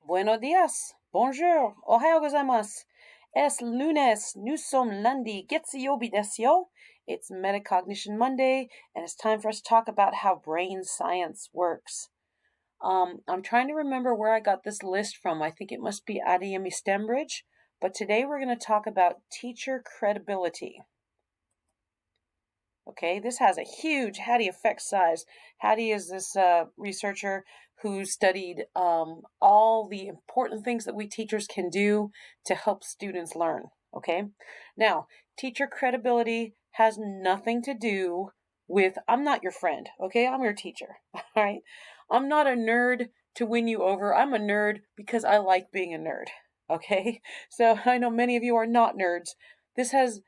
Buenos días. Bonjour. Ohayo gozaimasu. Es lunes. Nous sommes lundi. Getsuyobi desu yo. It's Metacognition Monday, and it's time for us to talk about how brain science works. I'm trying to remember where I got this list from. I think it must be Adeyemi Stembridge. But today we're going to talk about teacher credibility. Okay, this has a huge Hattie effect size. Hattie is this researcher who studied all the important things that we teachers can do to help students learn. Okay, now teacher credibility has nothing to do with I'm not your friend. Okay, I'm your teacher. All right, I'm not a nerd to win you over. I'm a nerd because I like being a nerd. Okay, so I know many of you are not nerds. This has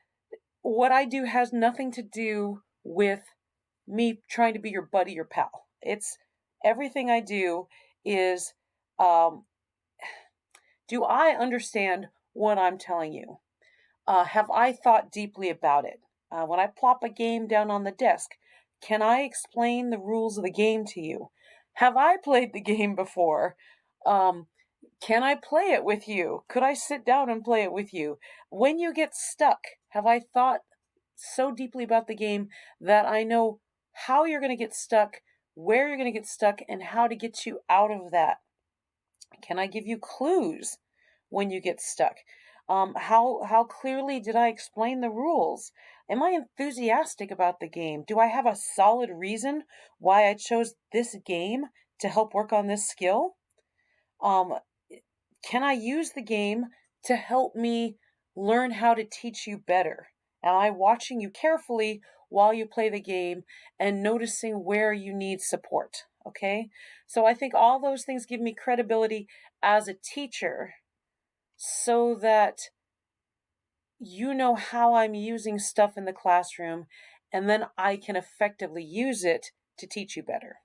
what I do has nothing to do with me trying to be your buddy or pal. It's everything I do is um, do I understand what I'm telling you? Have I thought deeply about it? When I plop a game down on the desk, can I explain the rules of the game to you? Have I played the game before? Um, can I play it with you? Could I sit down and play it with you? When you get stuck, have I thought so deeply about the game that I know how you're going to get stuck, where you're going to get stuck, and how to get you out of that? Can I give you clues when you get stuck? How clearly did I explain the rules? Am I enthusiastic about the game? Do I have a solid reason why I chose this game to help work on this skill? Um, can I use the game to help me learn how to teach you better? Am I watching you carefully while you play the game and noticing where you need support? Okay, so I think all those things give me credibility as a teacher so that you know how I'm using stuff in the classroom, and then I can effectively use it to teach you better.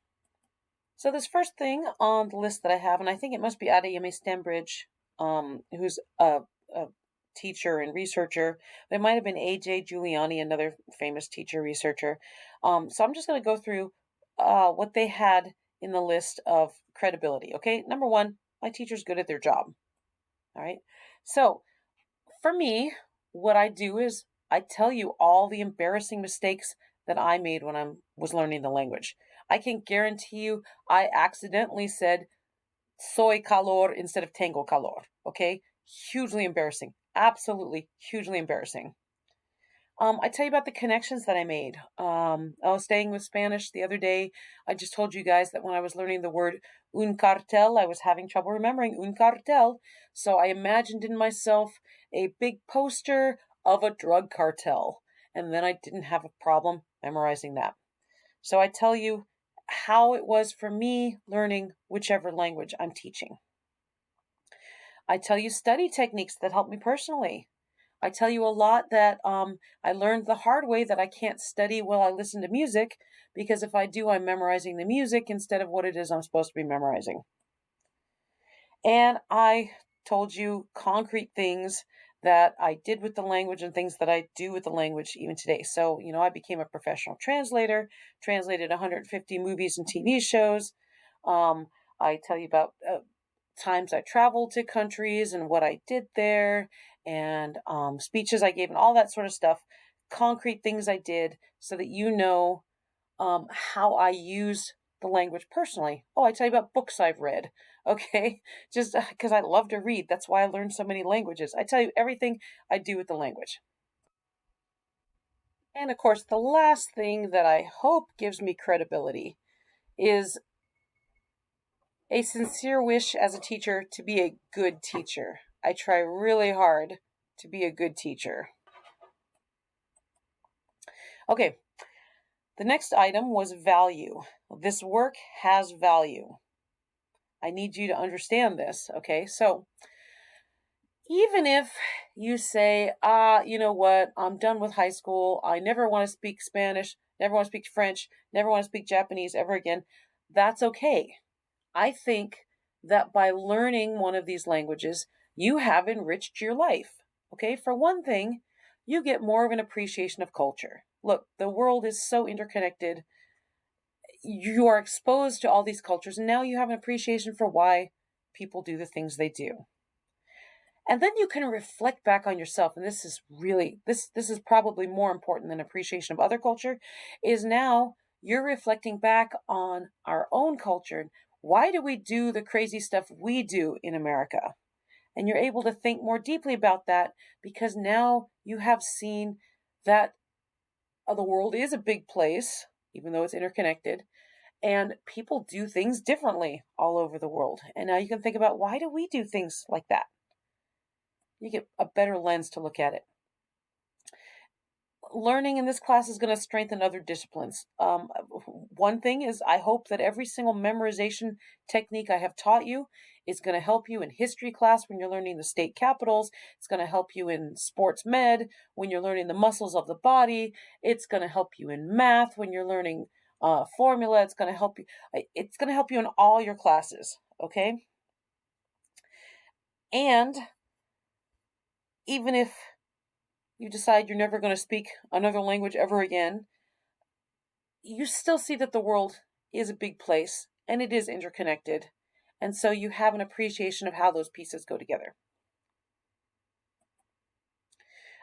So this first thing on the list that I have, and I think it must be Adeyemi Stembridge, who's a teacher and researcher. It might have been A.J. Giuliani, another famous teacher researcher. So I'm just going to go through what they had in the list of credibility. Okay, number one, my teacher's good at their job. All right. So for me, what I do is I tell you all the embarrassing mistakes that I made when I was learning the language. I can guarantee you I accidentally said soy calor instead of tango calor. Okay? Hugely embarrassing. Absolutely hugely embarrassing. I tell you about the connections that I made. I was staying with Spanish the other day. I just told you guys that when I was learning the word un cartel, I was having trouble remembering un cartel. So I imagined in myself a big poster of a drug cartel. And then I didn't have a problem memorizing that. So I tell you how it was for me learning whichever language I'm teaching. I tell you study techniques that help me personally. I tell you a lot that I learned the hard way that I can't study while I listen to music because if I do, I'm memorizing the music instead of what it is I'm supposed to be memorizing. And I told you concrete things that I did with the language and things that I do with the language even today. So, I became a professional translator, translated 150 movies and TV shows. I tell you about times I traveled to countries and what I did there, and speeches I gave, and all that sort of stuff. Concrete things I did so that you know how I use the language personally. Oh, I tell you about books I've read. Okay, just because I love to read. That's why I learned so many languages. I tell you everything I do with the language. And of course, the last thing that I hope gives me credibility is a sincere wish as a teacher to be a good teacher. I try really hard to be a good teacher. Okay, the next item was value. This work has value. I need you to understand this, okay? So, even if you say, you know what, I'm done with high school, I never want to speak Spanish, never want to speak French, never want to speak Japanese ever again, that's okay. I think that by learning one of these languages, you have enriched your life. Okay, for one thing, you get more of an appreciation of culture. Look, the world is so interconnected. You are exposed to all these cultures, and now you have an appreciation for why people do the things they do. And then you can reflect back on yourself. And this is really, this is probably more important than appreciation of other culture, is now you're reflecting back on our own culture. Why do we do the crazy stuff we do in America? And you're able to think more deeply about that because now you have seen that the world is a big place, even though it's interconnected, and people do things differently all over the world. And now you can think about, why do we do things like that? You get a better lens to look at it. Learning in this class is going to strengthen other disciplines. One thing is, I hope that every single memorization technique I have taught you is going to help you in history class when you're learning the state capitals. It's going to help you in sports med when you're learning the muscles of the body. It's going to help you in math when you're learning formula. It's going to help you. It's going to help you in all your classes. Okay. And even if you decide you're never going to speak another language ever again, you still see that the world is a big place and it is interconnected. And so you have an appreciation of how those pieces go together.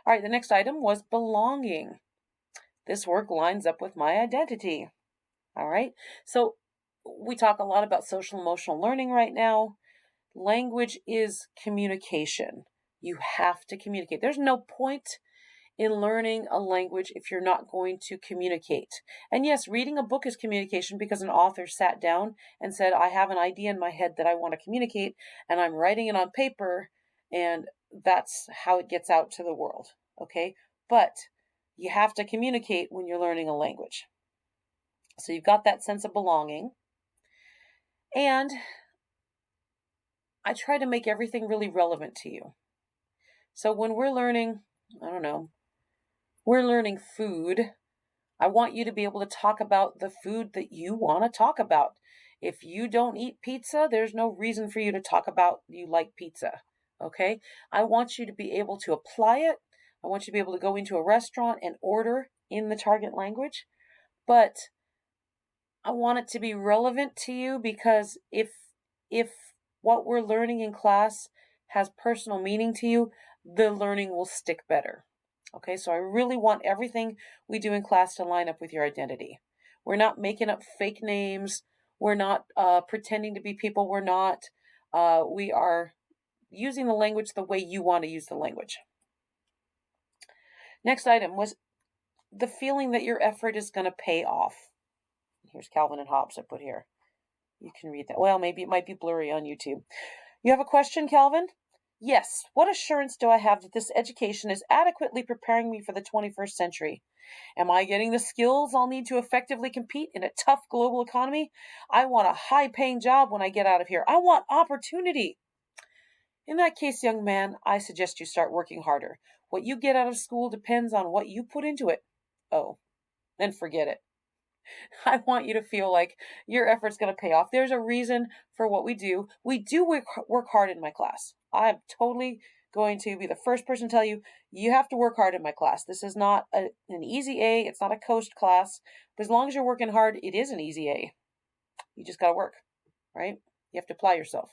All right, the next item was belonging. This work lines up with my identity. All right, so we talk a lot about social emotional learning right now. Language is communication. You have to communicate. There's no point in learning a language if you're not going to communicate. And yes, reading a book is communication because an author sat down and said, I have an idea in my head that I want to communicate, and I'm writing it on paper, and that's how it gets out to the world. Okay? But you have to communicate when you're learning a language. So you've got that sense of belonging. And I try to make everything really relevant to you. So when we're learning, we're learning food, I want you to be able to talk about the food that you want to talk about. If you don't eat pizza, there's no reason for you to talk about you like pizza. Okay? I want you to be able to apply it. I want you to be able to go into a restaurant and order in the target language. But I want it to be relevant to you because if what we're learning in class has personal meaning to you, the learning will stick better. Okay, so I really want everything we do in class to line up with your identity. We're not making up fake names. We're not pretending to be people we're not. We are using the language the way you want to use the language. Next item was the feeling that your effort is going to pay off. Here's Calvin and Hobbes I put here. You can read that. Well, maybe it might be blurry on YouTube. You have a question, Calvin? Yes. What assurance do I have that this education is adequately preparing me for the 21st century? Am I getting the skills I'll need to effectively compete in a tough global economy? I want a high-paying job when I get out of here. I want opportunity. In that case, young man, I suggest you start working harder. What you get out of school depends on what you put into it. Oh, then forget it. I want you to feel like your effort's going to pay off. There's a reason for what we do. We do work hard in my class. I'm totally going to be the first person to tell you, you have to work hard in my class. This is not an easy A. It's not a coast class. But as long as you're working hard, it is an easy A. You just got to work, right? You have to apply yourself.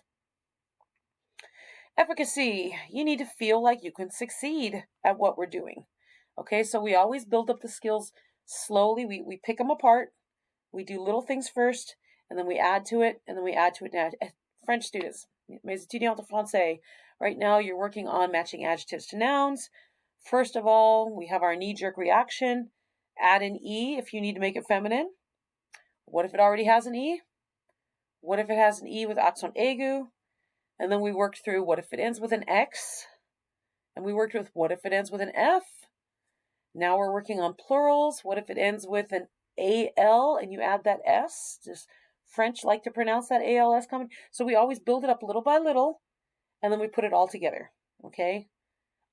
Efficacy. You need to feel like you can succeed at what we're doing. Okay, so we always build up the skills slowly. We pick them apart. We do little things first, and then we add to it, and then we add to it. Now, French students, mes étudiants de français, right now you're working on matching adjectives to nouns. First of all, we have our knee-jerk reaction. Add an E if you need to make it feminine. What if it already has an E? What if it has an E with accent aigu? And then we worked through what if it ends with an X? And we worked with what if it ends with an F? Now we're working on plurals. What if it ends with an AL and you add that S? Does French like to pronounce that ALS coming? So we always build it up little by little, and then we put it all together. Okay?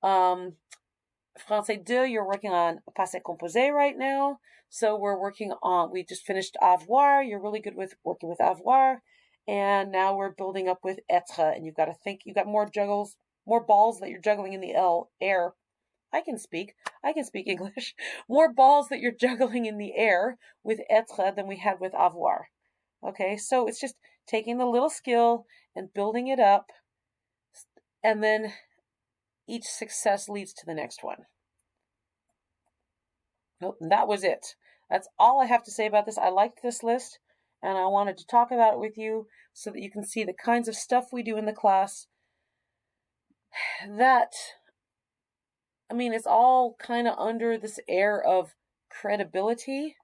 Français 2, you're working on passé composé right now. So we're working on, we just finished avoir. You're really good with working with avoir. And now we're building up with être. And you've got to think, you've got more balls that you're juggling in the air. I can speak English. More balls that you're juggling in the air with être than we had with avoir. Okay, so it's just taking the little skill and building it up, and then each success leads to the next one. Nope, that was it. That's all I have to say about this. I liked this list, and I wanted to talk about it with you so that you can see the kinds of stuff we do in the class. That, I mean, it's all kind of under this air of credibility,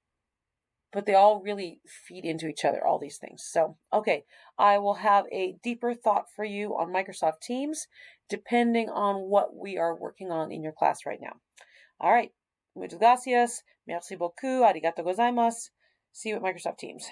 but they all really feed into each other, all these things. So, okay, I will have a deeper thought for you on Microsoft Teams, depending on what we are working on in your class right now. All right, muchas gracias, merci beaucoup, arigato gozaimasu. See you at Microsoft Teams.